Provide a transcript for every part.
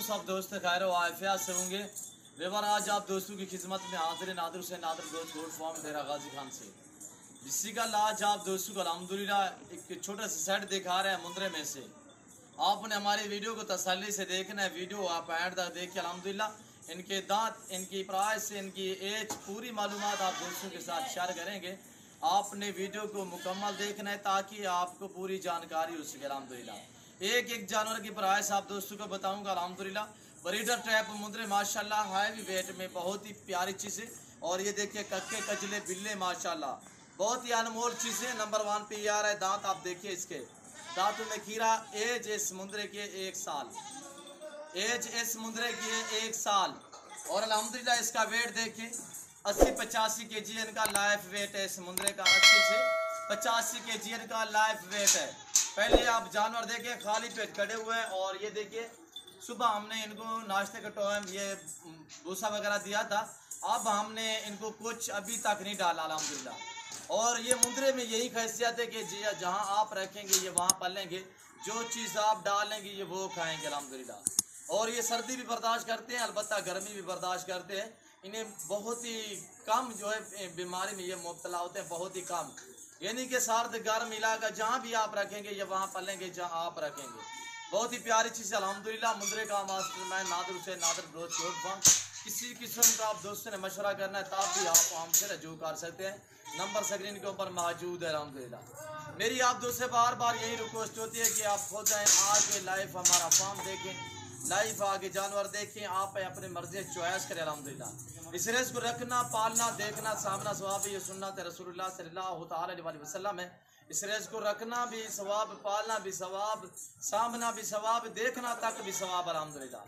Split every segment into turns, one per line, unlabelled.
सब दोस्त खैर आफिया से होंगे। व्यवहार आज आप दोस्तों की खिदमत में हाजिर नादर से नादर गोट गोट फॉर्म डेरा गाजी खान से जिससी का लाज आप दोस्तों को अल्हम्दुलिल्लाह एक छोटा सा सेट दिखा रहे हैं मुंद्रे में से। आपने हमारी वीडियो को तसल्ली से देखना है, वीडियो आप एंड तक देखिए। अल्हम्दुलिल्लाह इनके दांत, इनकी प्राइस, इनकी एज, पूरी मालूमात आप दोस्तों के साथ शेयर करेंगे। आपने वीडियो को मुकम्मल देखना है ताकि आपको पूरी जानकारी हो सके। अल्हम्दुलिल्लाह एक एक जानवर की प्राइस आप दोस्तों को बताऊंगा। अल्हम्दुलिल्लाह ब्रीडर टाइप मुंद्रे माशाल्लाह हैवी वेट में बहुत ही प्यारी चीज़ है। और ये देखिए कक्के कजले बिल्ले माशाल्लाह बहुत ही अनमोल चीज़ है। नंबर 1 पे ये आ रहा है दांत, आप देखिए इसके दांतों में खीरा। एज इस मुंद्रे की 1 साल, एज इस मुंद्रे की है 1 साल। और अल्हम्दुलिल्लाह इसका वेट देखिए 80-85 kg इनका लाइफ वेट है। इस मुंद्रे का 80 से 85 kg इनका लाइफ वेट है। पहले आप जानवर देखिए खाली पेट खड़े हुए हैं। और ये देखिए सुबह हमने इनको नाश्ते का टाइम ये भूसा वगैरह दिया था, अब हमने इनको कुछ अभी तक नहीं डाला अल्हम्दुलिल्लाह। और ये मुंद्रे में यही खासियत है कि जहाँ आप रखेंगे ये वहाँ पलेंगे, जो चीज़ आप डालेंगे ये वो खाएंगे अल्हम्दुलिल्लाह। और ये सर्दी भी बर्दाश्त करते हैं, अलबत्ता गर्मी भी बर्दाश्त करते हैं। इन्हें बहुत ही कम जो है बीमारी में ये मुब्तला होते हैं, बहुत ही कम। यानी कि सर्द गर्म इलाका जहाँ भी आप रखेंगे ये वहाँ पलेंगे जहाँ आप रखेंगे। बहुत ही प्यारी चीज़ अल्हम्दुलिल्लाह। मुंद्रे का मास्टरमाइंड नादर से नादर ब्रोच गोट फार्म। किसी किस्म का आप दोस्तों ने मशवरा करना है तब भी आप हमसे रजू कर सकते हैं। नंबर स्क्रीन के ऊपर मौजूद है अल्हम्दुलिल्लाह। मेरी आप दोस्तों से बार बार यही रिक्वेस्ट होती है कि आप खुद आए आके लाइव हमारा फार्म देखें, लाइव आगे जानवर देखें, आप अपनी मर्जी चॉइस करें अल्हम्दुलिल्लाह। इस रेस को रखना, पालना, देखना, सामना सवाब ये सुन्नत रसूलुल्लाह सल्लल्लाहु अलैहि वसल्लम है। इस रेस को रखना भी सवाब, पालना भी सवाब, सामना भी सवाब, देखना तक भी सवाब अल्हम्दुलिल्लाह।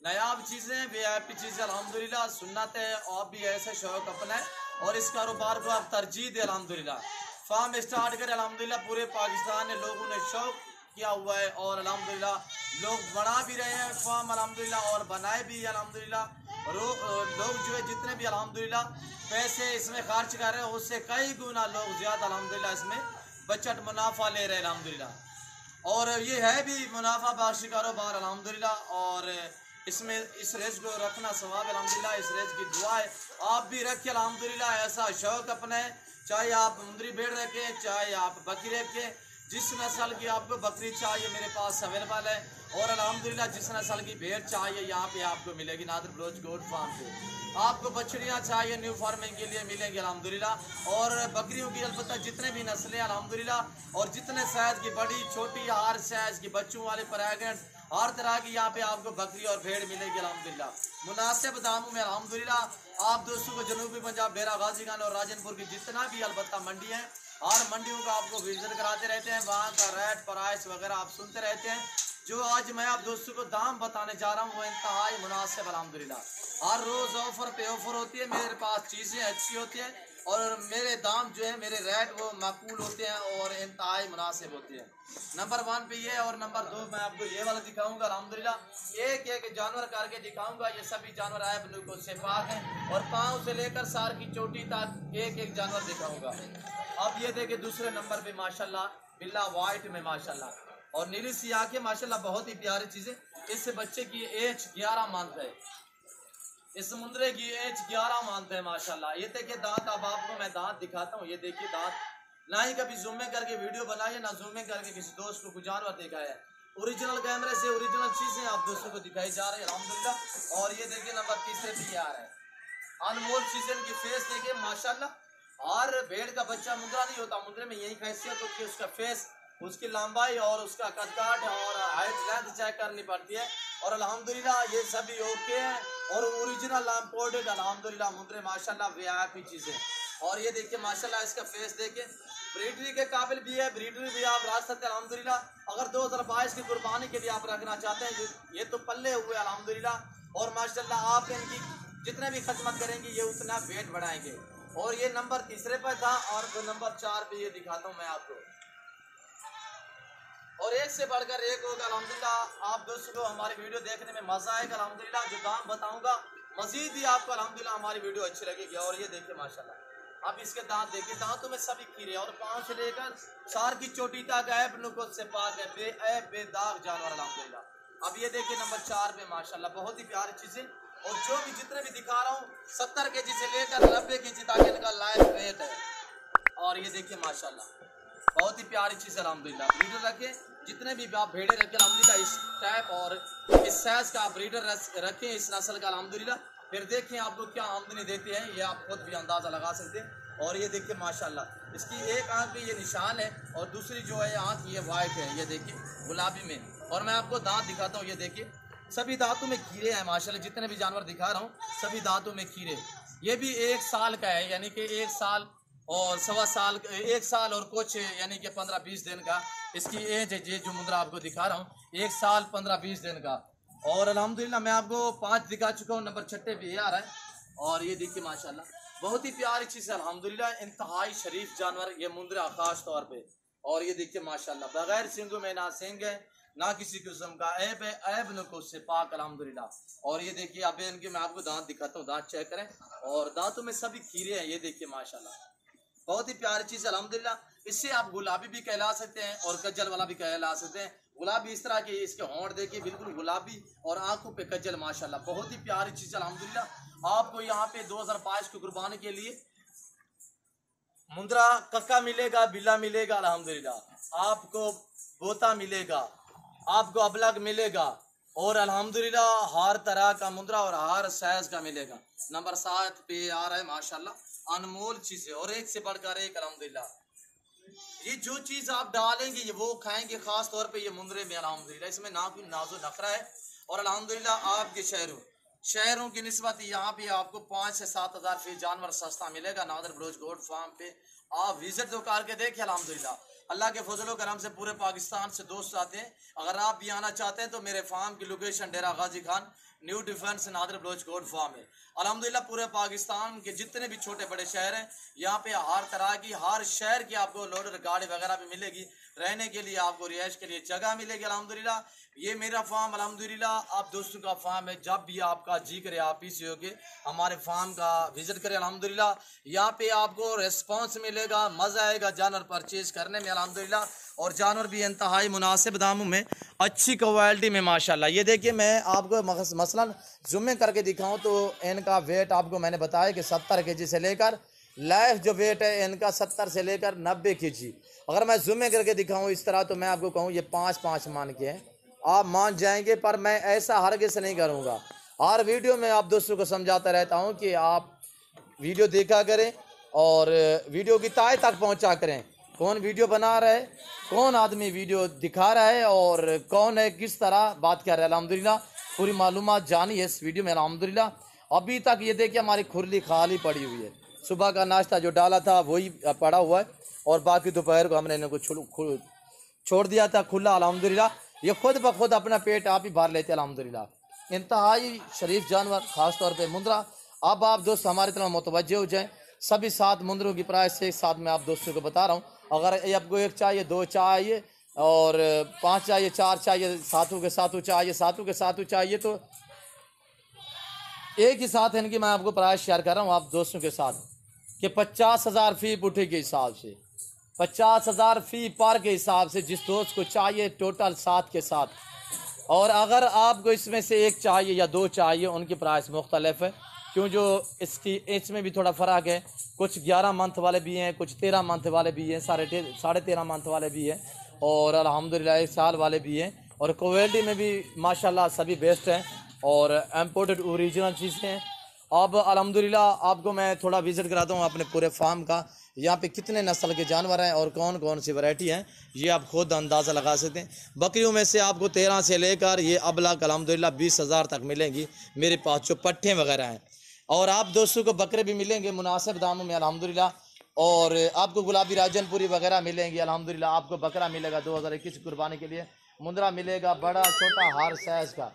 नायाब चीज़ें, वीआईपी चीज़ें अल्हम्दुलिल्लाह सुन्नत है। आप भी ऐसे शौक अपनाएं और इस कारोबार को आप तरजीह दें अल्हम्दुलिल्लाह। फार्म स्टार्ट करें अल्हम्दुलिल्लाह। पूरे पाकिस्तान में लोगों ने शौक किया हुआ है और अल्हम्दुलिल्लाह लोग बना भी रहे हैं फार्म अल्हम्दुलिल्लाह और बनाए भी अल्हम्दुलिल्लाह। लोग जो है जितने भी अल्हम्दुलिल्लाह पैसे इसमें खर्च कर रहे हैं उससे कई गुना लोग ज़्यादा अल्हम्दुलिल्लाह इसमें बचत मुनाफा ले रहे हैं अल्हम्दुलिल्लाह। और ये है भी मुनाफा बख्श कारोबार अल्हम्दुलिल्लाह। और इसमें इस रेस को रखना सवाब अल्हम्दुलिल्लाह। इस रेस की दुआ है आप भी रखें अल्हम्दुलिल्लाह। ऐसा शौक अपने, चाहे आप मुंद्री भेड़ रखें, चाहे आप बकरी रखें, जिस नस्ल की आपको बकरी चाहिए मेरे पास अवेलेबल है। और अल्हम्दुलिल्लाह जिस नस्ल की भेड़ चाहिए यहाँ पे आपको मिलेगी नादर ब्रोच गोट फार्म पे। आपको बछड़ियाँ चाहिए न्यू फार्मिंग के लिए मिलेंगी अल्हम्दुलिल्लाह। और बकरियों की अलबत्ता जितने भी नस्लें अल्हम्दुलिल्लाह और जितने साइज़ की बड़ी छोटी हर साइज़ की बच्चों वाले प्रेगनेंट हर तरह की यहाँ पे आपको बकरी और भेड़ मिलेगी अल्हम्दुलिल्लाह मुनासिब दामों में अल्हम्दुलिल्लाह। आप दोस्तों को जनूबी पंजाब डेरा गाजी खान और राजनपुर की जितना भी अलबत्ता मंडी है, हर मंडियों का आपको विजिट कराते रहते हैं, वहाँ का रेट प्राइस वगैरह आप सुनते रहते हैं। जो आज मैं आप दोस्तों को दाम बताने जा रहा हूँ वो इंतहाई मुनासिब अल्हम्दुलिल्लाह। हर रोज़ ऑफर पे ऑफर होती है, मेरे पास चीज़ें अच्छी होती हैं और मेरे दाम जो है मेरे रेट वो माकूल होते हैं और इंतहाई मुनासिब होते हैं। नंबर 1 पे ये और नंबर 2 मैं आपको ये वाला दिखाऊंगा अल्हम्दुलिल्लाह। एक एक जानवर करके दिखाऊंगा। ये सभी जानवर ऐब नुको से पाक हैं और पाँव से लेकर सार की चोटी तक एक एक जानवर दिखाऊंगा। अब ये देखे दूसरे नंबर पे माशाल्लाह बिल्ला वाइट में माशाल्लाह और नीली सी आंखें माशाल्लाह बहुत ही प्यारी चीज़ें। इस बच्चे की एज 11 मंथ है। इस मुंद्रे की एज 11 मंथ है माशाल्लाह। ये देखिए दांत, अब आपको मैं दांत दिखाता हूँ। ये देखिए दांत, ना ही कभी जूमिंग करके वीडियो बनाइए ना जूमिंग करके किसी दोस्त को कुछ जानवर दिखाया है। ओरिजिनल कैमरे से ओरिजिनल चीज़ें आप दोस्तों को दिखाई जा रही है अल्हम्दुलिल्लाह। और ये देखिए नंबर 3 पे आ रहा है अनमोल चीज़ें की फेस देखिए माशाल्लाह। हर भेड़ का बच्चा मुंद्रा नहीं होता, मुंद्रे में यही खासियत होती है उसका फेस, उसकी लंबाई और उसका कद और हाइट लेंथ चेक करनी पड़ती है। और अल्हम्दुलिल्लाह ये सभी ओके हैं और ओरिजिनल इम्पोर्टेड अल्हम्दुलिल्लाह मुंद्रे माशाल्लाह वीआईपी चीज़ें। और ये देखिए माशाल्लाह इसका फेस देखिए, ब्रीडरी के काबिल भी है, ब्रीडरी भी आप रख सकते हैं अल्हम्दुलिल्लाह। अगर 2022 की कुर्बानी के लिए आप रखना चाहते हैं ये तो पल्ले हुए अल्हम्दुलिल्लाह। और माशाल्लाह आप इनकी जितने भी खदमत करेंगे ये उतना वेट बढ़ाएंगे। और ये नंबर 3 पर था और नंबर 4 पे ये दिखाता हूँ मैं आपको। और एक से बढ़कर एक होगा अल्हम्दुलिल्लाह। आप दोस्तों को हमारी वीडियो देखने में मजा आएगा अल्हम्दुलिल्लाह। जो दाम बताऊंगा मजीद ही आपको अल्हम्दुलिल्लाह हमारी वीडियो अच्छी लगेगी। और ये देखिए माशाल्लाह अब इसके दांत देखिए, दांतों में सभी खीरे और पाँव से लेकर सार की चोटी तक ऐब नुकुत से पाक है, बेऐब बेदाग जानवर अल्हम्दुलिल्लाह। अब ये देखिए नंबर 4 पे माशाल्लाह बहुत ही प्यारी चीजें। और जो भी जितने भी दिखा रहा हूँ 70 केजी से लेकर 90 केजी तक इनका लाइव वेट है। और ये देखिए माशाल्लाह बहुत ही प्यारी चीज है अल्हम्दुलिल्लाह। ब्रीडर रखे जितने भी आप भेड़े रखे अल्हम्दुलिल्लाह इस टाइप और इस साइज का आप ब्रीडर रखें इस नस्ल का अल्हम्दुलिल्लाह, फिर देखें आपको क्या आमदनी देते हैं ये आप खुद भी अंदाजा लगा सकते हैं। और ये देखिए माशाल्लाह इसकी एक आंख पे ये निशान है और दूसरी जो है आंख ये वाइट है, ये देखिए गुलाबी में। और मैं आपको दांत दिखाता हूँ, ये देखिए सभी दांतों में कीड़े हैं माशाल्लाह। जितने भी जानवर दिखा रहा हूँ सभी दांतों में कीड़े। ये भी 1 साल का है, यानी कि 1 साल और 1.25 साल, 1 साल और कुछ यानी कि 15-20 दिन का इसकी एज है। ये जो मुद्रा आपको दिखा रहा हूँ 1 साल 15-20 दिन का। और अल्हम्दुलिल्लाह मैं आपको 5 दिखा चुका हूँ, नंबर 6 पे ये आ रहा है। और ये देखिए माशाल्लाह बहुत ही प्यारी चीज़ है अल्हम्दुलिल्लाह, इंतहाई शरीफ जानवर ये मुंद्रा खास तौर पे। और ये देखिए माशाल्लाह बगैर सिंगों में ना सिंग है ना किसी किस्म का ऐब है, ऐब नको से पाक अल्हम्दुलिल्लाह। और ये देखिए अब इनके मैं आपको दांत दिखाता हूँ, दांत चेक करें और दांतों में सभी खीरे हैं। ये देखिए माशाल्लाह बहुत ही प्यारी चीज़ है अल्हम्दुलिल्लाह। इससे आप गुलाबी भी कहला सकते हैं और कज्जल वाला भी कहला सकते हैं। गुलाबी इस तरह के इसके होंठ देखिए बिल्कुल गुलाबी और आंखों पे कज्जल माशाल्लाह बहुत ही प्यारी चीज़ अल्हम्दुलिल्लाह। आपको यहाँ पे 2022 की कुर्बानी के लिए मुंद्रा कक्का मिलेगा, बिल्ला मिलेगा अल्हम्दुलिल्लाह, आपको बोता मिलेगा, आपको अबलग मिलेगा और अल्हम्दुलिल्लाह हर तरह का मुंद्रा और हर साइज का मिलेगा। नंबर 7 पे आ रहा है माशाल्लाह अनमोल चीजें और एक से बढ़कर एक अल्हम्दुलिल्लाह। ये जो चीज आप डालेंगे ये वो खाएंगे, खास तौर पे ये मुंद्रे में अल्हम्दुलिल्लाह इसमें ना कोई नाजो नखरा है। और अल्हम्दुलिल्लाह आपके शहरों की निस्बत यहाँ पे आपको 5 से 7 हज़ार फीस जानवर सस्ता मिलेगा नादर बलोच गोट फार्म पे। आप विजिट तो करके देखिए अल्हम्दुलिल्लाह। अल्लाह के फजलो करम से पूरे पाकिस्तान से दोस्त आते हैं। अगर आप भी आना चाहते हैं तो मेरे फार्म की location Dera Ghazi Khan New Defence Nadir Baloch goat farm है। अल्हम्दुलिल्लाह पूरे पाकिस्तान के जितने भी छोटे बड़े शहर हैं यहाँ पे हर तरह की हर शहर की आपको लोडर गाड़ी वगैरह भी मिलेगी, रहने के लिए आपको रिहाइश के लिए जगह मिलेगी अल्हम्दुलिल्लाह। ये मेरा फार्म अल्हम्दुलिल्लाह आप दोस्तों का फार्म है, जब भी आपका जी करे आप इसी होके हमारे फार्म का विजिट करें अल्हम्दुलिल्लाह। यहाँ पे आपको रिस्पांस मिलेगा, मज़ा आएगा जानवर परचेज करने में अल्हम्दुलिल्लाह। और जानवर भी इंतहाई मुनासिब दामों में अच्छी क्वालिटी में माशाल्लाह। ये देखिए मैं आपको मसलन जुम्मे करके दिखाऊं तो इनका वेट आपको मैंने बताया कि 70 केजी से लेकर लाइफ जो वेट है इनका 70 से लेकर 90 केजी। अगर मैं जुम्मे करके दिखाऊं इस तरह तो मैं आपको कहूँ ये 5-5 मान के हैं, आप मान जाएंगे। पर मैं ऐसा हरगिज़ नहीं करूँगा। हर वीडियो में आप दोस्तों को समझाता रहता हूँ कि आप वीडियो देखा करें और वीडियो की ताय तक पहुँचा करें। कौन वीडियो बना रहा है, कौन आदमी वीडियो दिखा रहा है और कौन है किस तरह बात कर रहा है अल्हम्दुलिल्लाह पूरी मालूमात जानी है इस वीडियो में अल्हम्दुलिल्लाह। अभी तक ये देखिए हमारी खुरली खाली पड़ी हुई है, सुबह का नाश्ता जो डाला था वही पड़ा हुआ है और बाकी दोपहर को हमने इनको छोड़ दिया था खुला अल्हम्दुलिल्लाह। ये खुद ब खुद अपना पेट आप ही भर लेते अल्हम्दुलिल्लाह। इंतहाई शरीफ जानवर खास तौर पे मुंद्रा। अब आप दोस्त हमारी तरफ मुतवज्जे हो जाएँ। सभी 7 मुंद्रों की प्राइस से साथ में आप दोस्तों को बता रहा हूँ। अगर आपको 1 चाहिए, 2 चाहिए और 5 चाहिए, 4 चाहिए, 7 के 7 चाहिए, 7 के 7 चाहिए तो एक ही साथ इनकी मैं आपको प्राइस शेयर कर रहा हूँ आप दोस्तों के साथ कि 50,000 फी पुठे के हिसाब से, 50,000 फी पर के हिसाब से जिस दोस्त को चाहिए टोटल 7 के 7। और अगर आपको इसमें से 1 चाहिए या 2 चाहिए उनकी प्राइस मुख्तलिफ है, क्यों जो इसकी इसमें भी थोड़ा फ़र्क है। कुछ 11 मंथ वाले भी हैं, कुछ 13 मंथ वाले भी हैं, 13.5 मंथ वाले भी हैं और अल्हम्दुलिल्लाह 1 साल वाले भी हैं। और क्वालिटी में भी माशाल्लाह सभी बेस्ट हैं और इम्पोर्टेड ओरिजिनल चीज़ें हैं। अब अल्हम्दुलिल्लाह आपको मैं थोड़ा विज़िट कराता हूँ अपने पूरे फार्म का। यहाँ पे कितने नस्ल के जानवर हैं और कौन कौन सी वैरायटी हैं ये आप खुद अंदाज़ा लगा सकते हैं। बकरियों में से आपको 13 से लेकर ये अबलग अल्हम्दुलिल्लाह 20,000 तक मिलेंगी मेरे पास जो पट्ठे वगैरह हैं। और आप दोस्तों को बकरे भी मिलेंगे मुनासिब दामों में अल्हम्दुलिल्लाह। और आपको गुलाबी राजनपुरी वगैरह मिलेंगी अल्हम्दुलिल्लाह। आपको बकरा मिलेगा 2021 कुर्बानी के लिए, मुंद्रा मिलेगा बड़ा छोटा हर साइज़ का।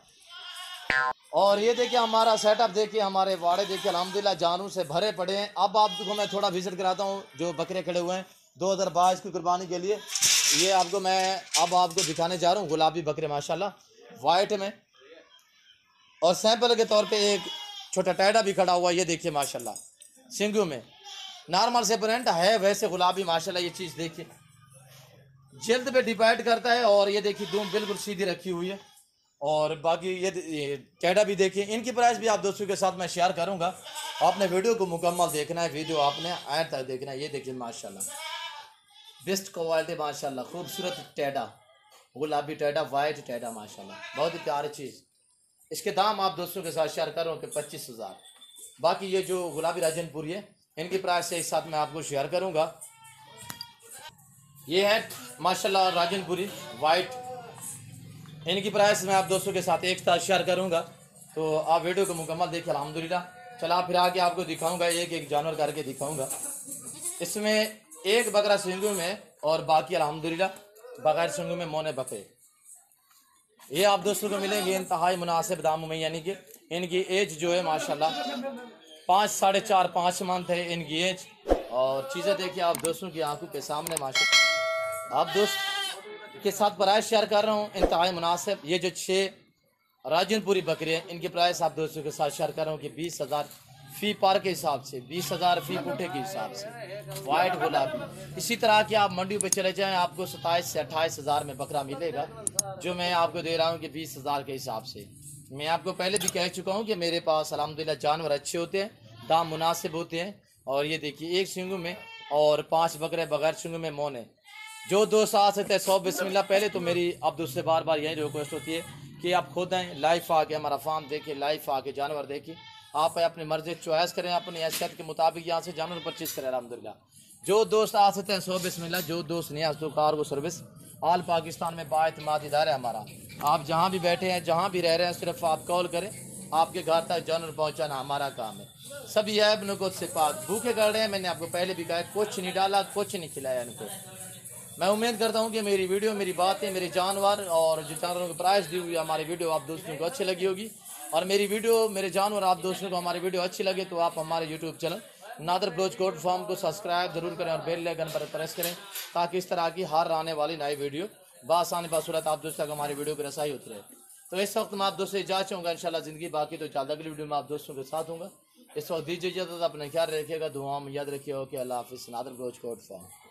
और ये देखिए हमारा सेटअप देखिए, हमारे वाड़े देखिए अल्हम्दुलिल्लाह जानों से भरे पड़े हैं। अब आपको मैं थोड़ा विजिट कराता हूँ जो बकरे खड़े हुए हैं 2022 की कुर्बानी के लिए। ये आपको मैं अब आपको दिखाने जा रहा हूँ गुलाबी बकरे माशाल्लाह वाइट में। और सैंपल के तौर पे एक छोटा टैडा भी खड़ा हुआ है, ये देखिए माशाल्लाह सिंगू में नॉर्मल से प्रिंट है वैसे गुलाबी माशाल्लाह। ये चीज़ देखिए जिल्द पे डिपेंड करता है। और ये देखिए दूम बिल्कुल सीधी रखी हुई है और बाकी ये कैडा भी देखिए, इनकी प्राइस भी आप दोस्तों के साथ मैं शेयर करूंगा। आपने वीडियो को मुकम्मल देखना है, वीडियो आपने आखिर तक देखना है। ये देखिए माशाल्लाह बेस्ट क्वालिटी माशाल्लाह, खूबसूरत टैडा, गुलाबी टैडा, वाइट टैडा माशाल्लाह, बहुत ही प्यारी चीज़। इसके दाम आप दोस्तों के साथ शेयर करूँ कि 25,000। बाकी ये जो गुलाबी राजनपुरी है इनकी प्राइस से एक साथ मैं आपको शेयर करूँगा। ये है माशाल्लाह राजनपुरी वाइट, इनकी प्राइस मैं आप दोस्तों के साथ एक साथ शेयर करूंगा। तो आप वीडियो को मुकम्मल देखिए अल्हम्दुलिल्लाह। चला फिर आके आपको दिखाऊंगा, एक एक जानवर करके दिखाऊंगा। इसमें एक बकरा सिंगू में और बाकी अल्हम्दुलिल्लाह बगैर सिंगू में मोने बकरे, ये आप दोस्तों को मिलेंगे इंतहाई मुनासिब दामों में। यानी कि इनकी एज जो है माशाल्लाह 5 साढ़े 4 5 मंथ है इनकी एज। और चीज़ें देखिए आप दोस्तों की आंखों के सामने माशाल्लाह, आप दोस्त के साथ प्राइस शेयर कर रहा हूँ इंतहाई मुनासिब। ये जो 6 राजनपुरी बकरी है इनकी प्राइस आप दोस्तों के साथ शेयर कर रहा हूँ कि 20,000 फी पार के हिसाब से, 20,000 फी पुठे के हिसाब से, वाइट गुलाबी। इसी तरह की आप मंडी पे चले जाएं आपको 27 से 28,000 में बकरा मिलेगा, जो मैं आपको दे रहा हूँ कि 20,000 के हिसाब से। मैं आपको पहले भी कह चुका हूँ कि मेरे पास अल्हम्दुलिल्लाह जानवर अच्छे होते हैं, दाम मुनासिब होते हैं। और ये देखिए एक सिंगू में और 5 बकरे बगैर सिंगू में मौन है। जो दोस्त आ सकते हैं 100 बिस्मिल्लाह। पहले तो मेरी आप दोस्त से बार बार यही रिक्वेस्ट होती है कि आप खुद आएँ, लाइव आके हमारा फार्म देखिए, लाइव आके जानवर देखिए, आप अपनी मर्जी चॉइस करें, अपनी हैसियत के मुताबिक यहाँ से जानवर परचेज करें अल्हम्दुलिल्लाह। जो दोस्त आ सकते हैं 100 बिस्मिल्लाह, जो दोस्त नहीं आ सकते कार्गो सर्विस ऑल पाकिस्तान में बाएतमाद इदारा है हमारा। आप जहाँ भी बैठे हैं, जहाँ भी रह रहे हैं, सिर्फ आप कॉल करें, आपके घर तक जानवर पहुँचाना हमारा काम है। सभी ऐब नुकुत से पाक, भूखे कर रहे हैं, मैंने आपको पहले भी कहा, कुछ नहीं डाला, कुछ नहीं खिलाया इनको। मैं उम्मीद करता हूं कि मेरी वीडियो, मेरी बातें, मेरे जानवर और जो जानवरों की प्राइस दी हुई हमारी वीडियो आप दोस्तों को अच्छी लगी होगी। और मेरी वीडियो, मेरे जानवर आप दोस्तों को हमारी वीडियो अच्छी लगे तो आप हमारे YouTube channel Nadir Baloch goat farm को सब्सक्राइब जरूर करें और बेल आइकन पर प्रेस करें, ताकि इस तरह की हर आने वाली नई वीडियो बासानी बासूरत आप दोस्तों तक हमारी वीडियो की रसाई होती रहे। तो इस वक्त मैं आप दोस्तों से इजाज़त चाहूँगा इंशाल्लाह ज़िंदगी बाकी तो जल्द अगली वीडियो में आप दोस्तों के साथ हूँगा। इस वक्त दीजिए इजाज़त, अपना ख्याल रखिएगा, दुआ में याद रखिएगा कि अल्लाह हाफिज़। Nadir Baloch goat farm.